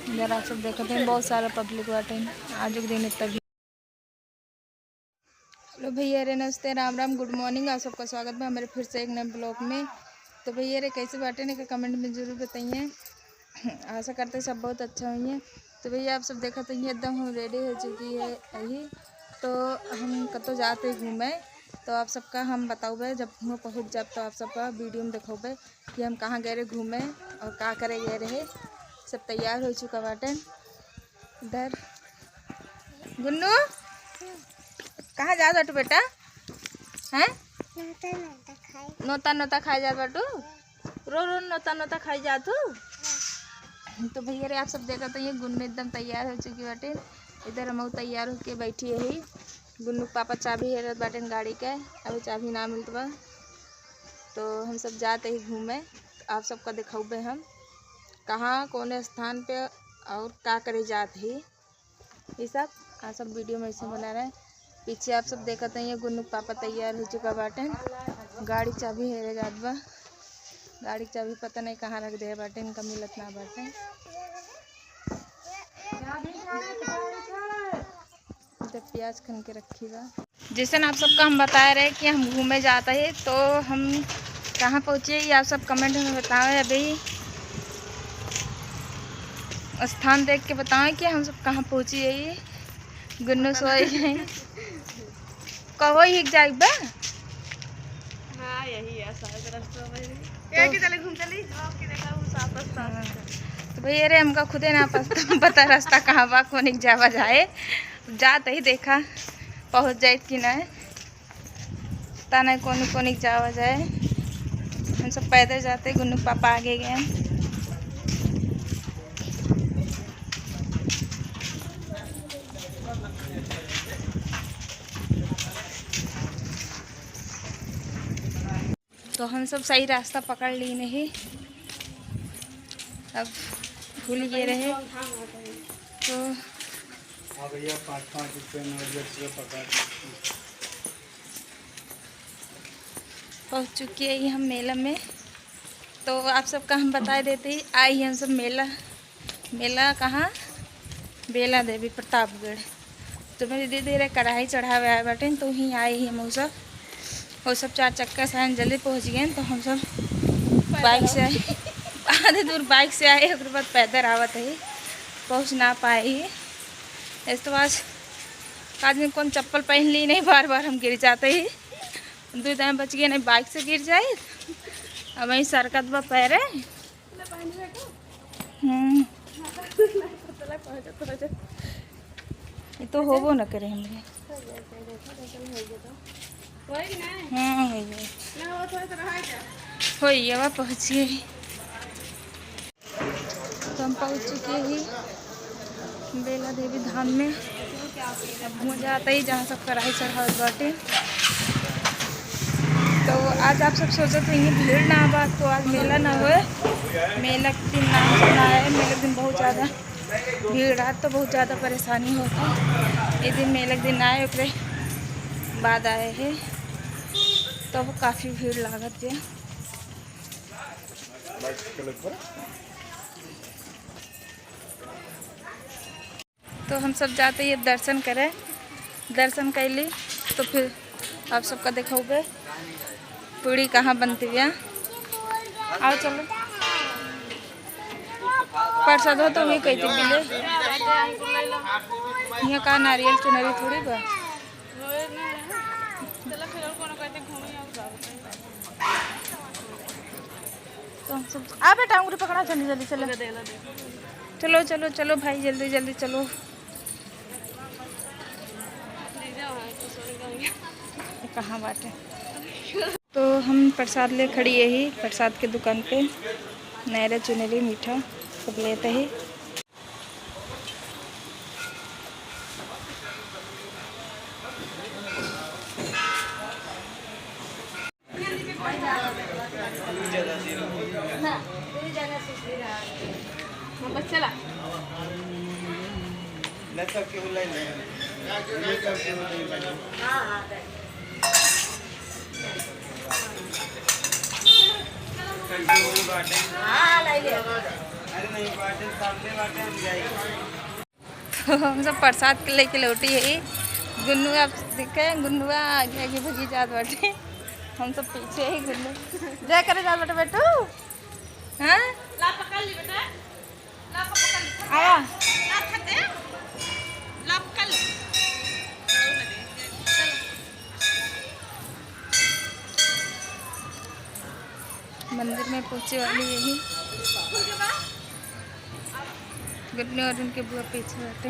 इधर आप सब देखते हैं बहुत सारा पब्लिक बाटे आज के दिन इतना। हेलो भैया रे, नमस्ते, राम राम, गुड मॉर्निंग। आप सबका स्वागत है हमारे फिर से एक नए ब्लॉग में। तो भैया रे कैसे बाटे ने कमेंट में ज़रूर बताइए। आशा करते हैं सब बहुत अच्छा हुई है। तो भैया आप सब देखा तो एकदम हम रेडी हो चुकी है यही। तो हम कतो जाते घूमे तो आप सबका हम बताओगे जब वहाँ पहुँच जाए तो आप सबका वीडियो में देखोगे कि हम कहाँ गए रहे घूमे और क्या करे गए रहे। सब तैयार हो चुका बाटे। इधर गुन्नू कहाँ जा बाटू बेटा? हैं नोता नोता खाई जा बाटू? रो रो नोता नोता खाई जा तू। तो भैया रे आप सब देखा तो ये गुन्नू एकदम तैयार हो चुकी बाटे। इधर हम तैयार होके बैठी है। गुन्नू पापा चाबी हेरत बाटे गाड़ी के, अभी चाबी ना मिलत बा। तो हम सब जाते ही घूमे। तो आप सबका दिखाऊबे हम कहाँ कौन स्थान पे और क्या करे जाते ही ये सब आप सब वीडियो में ऐसे बना रहे हैं। पीछे आप सब देखते हैं ये गुन्नू पापा तैयार हो चुका बाटे। गाड़ी चाबी हेरे जात बा। गाड़ी की चाबी पता नहीं कहाँ रख दे बाटे, इनका मिलत ना बाटे। जब प्याज खन के रखी बा। जैसे आप सबका हम बता रहे कि हम घूमे जाते हैं तो हम कहाँ पहुँचे ये आप सब कमेंट में बताएं। अभी स्थान देख के बताएं कि हम सब कहाँ पहुँची है। ये गुन्नू सोई है कहो ही जाए बा। हाँ यही है शायद रास्ता में एक ही चले घूम चली जॉब की देखा हूं साफ रास्ता। तो भैया रे हमका खुदे ना पता रास्ता कहाँ बा कौन जावा जाए। जाते ही देखा पहुँच जाए कि नहीं पता नहीं कौन जावा जाए। हम सब पैदल जाते गुन्नू पापा आगे गए। तो हम सब सही रास्ता पकड़ ली नहीं, अब भूल गए रहे। तो भैया 5-5 रुपये पहुँच चुकी है हम मेला में। तो आप सबका हम बता देते ही आई हम सब मेला कहाँ बेला देवी प्रतापगढ़। तो मेरी दीदी रे कढ़ाई चढ़ावे आए बाटे तो वहीं आए ही हम वो सब 4 चक्का से जल्दी पहुँच गए। तो हम सब बाइक से आए, आधे दूर बाइक से आए, उसके बाद पैदल आवत है पहुँच ना पाए ही। इस तो आज आदमी कौन चप्पल पहन ली नहीं, बार बार हम गिर जाते ही। 2 टाइम बच गए नहीं बाइक से गिर जाए। अब वहीं सरकत बा पैरे। ये तो होबो न करे हमरे। होइए वह पहुँच गए। तो हम पहुँच चुके ही बेला देवी धाम में। अब हो जाता ही जहाँ सब कढ़ाई चढ़ावत बाटे। तो आज आप सब सोचते हैं भीड़ ना बा तो आज मेला ना होए। मेला के दिन नाम सुना है, मेले के दिन बहुत ज़्यादा भीड़ आज तो बहुत ज़्यादा परेशानी होती। ये दिन मेले के दिन आए उसके बाद आए हैं तो वो काफ़ी भीड़ लागत है। तो हम सब जाते ये दर्शन करें। दर्शन कर ली तो फिर आप सबका देखोगे पूड़ी कहाँ बनती है। आओ चलो प्रसाद हो तो भी कहती मिले यहाँ का नारियल चुनरी थोड़ी बा। तो हम सब आ बेटा अंगूरी पकड़ा जल्दी जल्दी चलो चलो चलो चलो भाई जल्दी जल्दी चलो। कहाँ बात है। तो हम प्रसाद ले खड़ी है ही प्रसाद के दुकान पे। नारियल चुनरी मीठा सब लेते ही। अरे नहीं बाटे सामने बाटे हम जाएंगे। तो हम सब प्रसाद के लेके लौटी है। गुन्नू आप दिखे, गुन्नुआ आगे आगे भगी जात बाटे, हम सब पीछे ही। गुन्नू जय करे जात बाटे बेटू। हाँ ला पकड़ ली बेटा, ला पकड़ ली, आवा ला खाते, ला पकड़ ली। मंदिर में पहुंचे वाली यही। गुन्नू और उनके बुआ पीछे बाटे।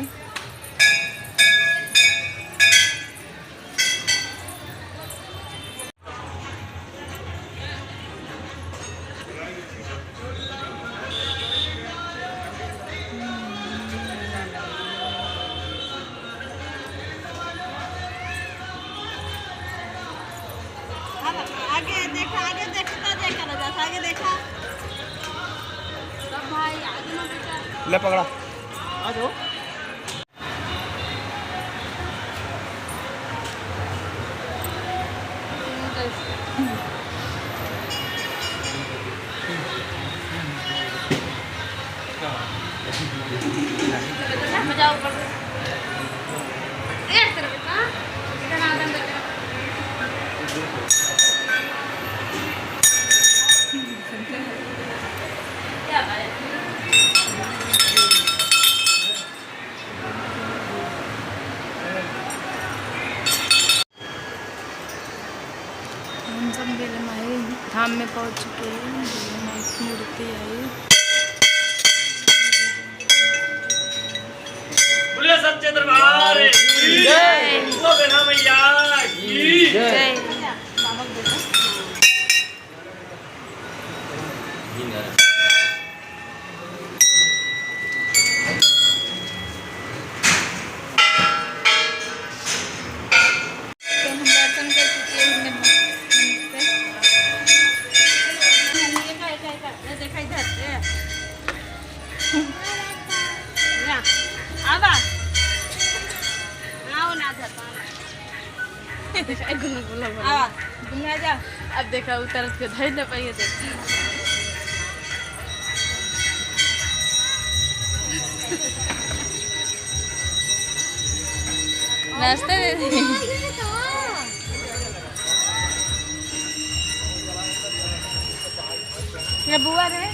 आगे देखा, आगे देखता देखा ना जाता, आगे देखा सब भाई आगे ना बेटा। ले पकड़ा आ जाओ। मजाओ कर ए तेरे बेटा इधर आ दम बेटा। क्या है हम सब बेलमाई धाम में पहुंच चुके हैं। बेलमाई की मूर्ति आई। बोलिए सच्चे दरबार की जय। वो बिना मैया की जय। तो हम दर्शन कर चुके हैं। देखा इधर से ना आवा आओ ना जाता देखा गुल्ला गुल्ला आवा दुनिया जा। अब देखा उतर के धर न पाइए देख नाश्ता दे दे। ये बुआ रे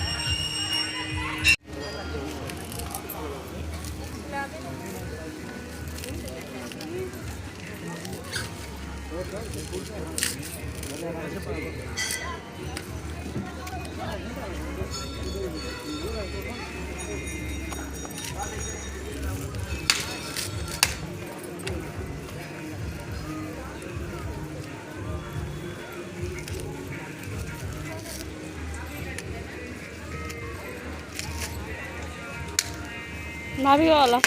ना भी वाला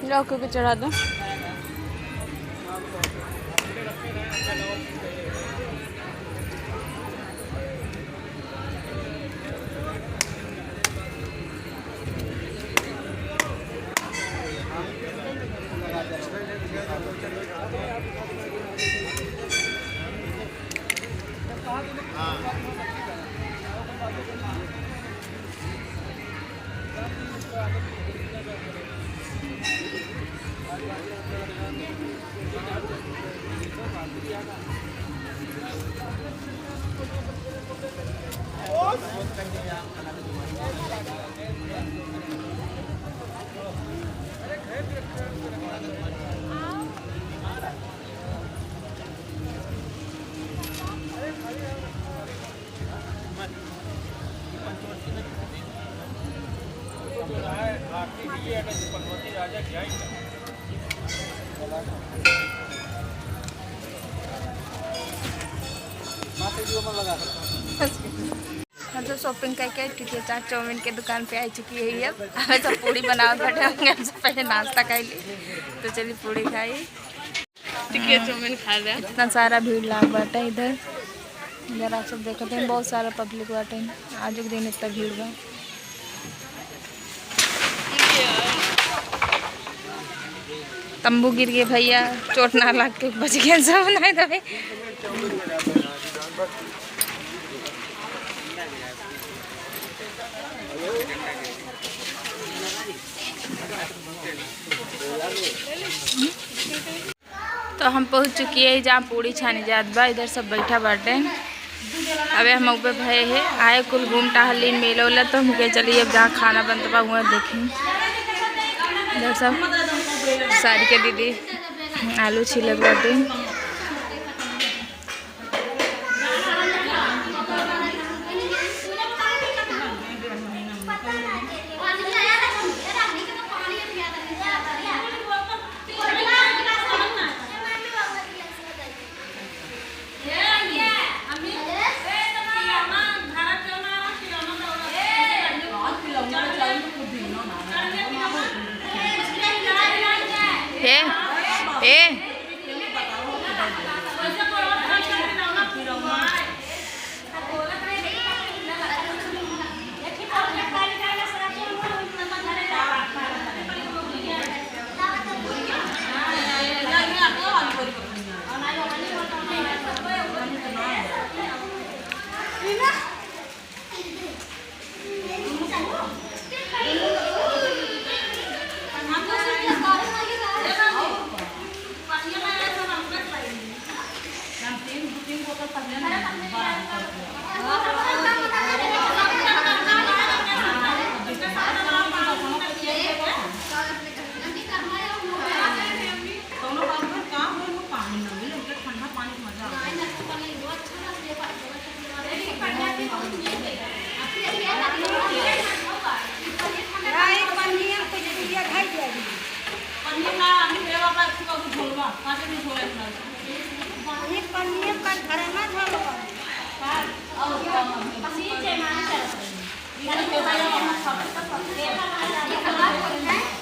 रॉको को चढ़ा दो। हाँ हम तो शॉपिंग करके टिके चाट चाउमीन के दुकान पे आ चुकी है। अब हमें सब पूड़ी बनावत बैठे होंगे। हमसे पहले नाश्ता कैली तो चलिए पूड़ी खाई, टिकिया चाउमीन खा ले। इतना सारा भीड़ लाग बाटे इधर। इधर आप सब देखते हैं बहुत सारा पब्लिक बाटे। आज के दिन इतना भीड़ बा। तंबू गिर गए भैया, चोट ना लग के बच गए सब। नहीं दबे तो हम पहुंच चुकी है जहाँ पूड़ी छानी जात बा। इधर सब बैठा बाटे। अबे हम ऊपर भय है आए कुल घूम टहलीन मेला उला तो मुझे चलिए अब जहाँ खाना बनता बा हुआ देखें। इधर सब सारी के दीदी आलू छिलक बाटे।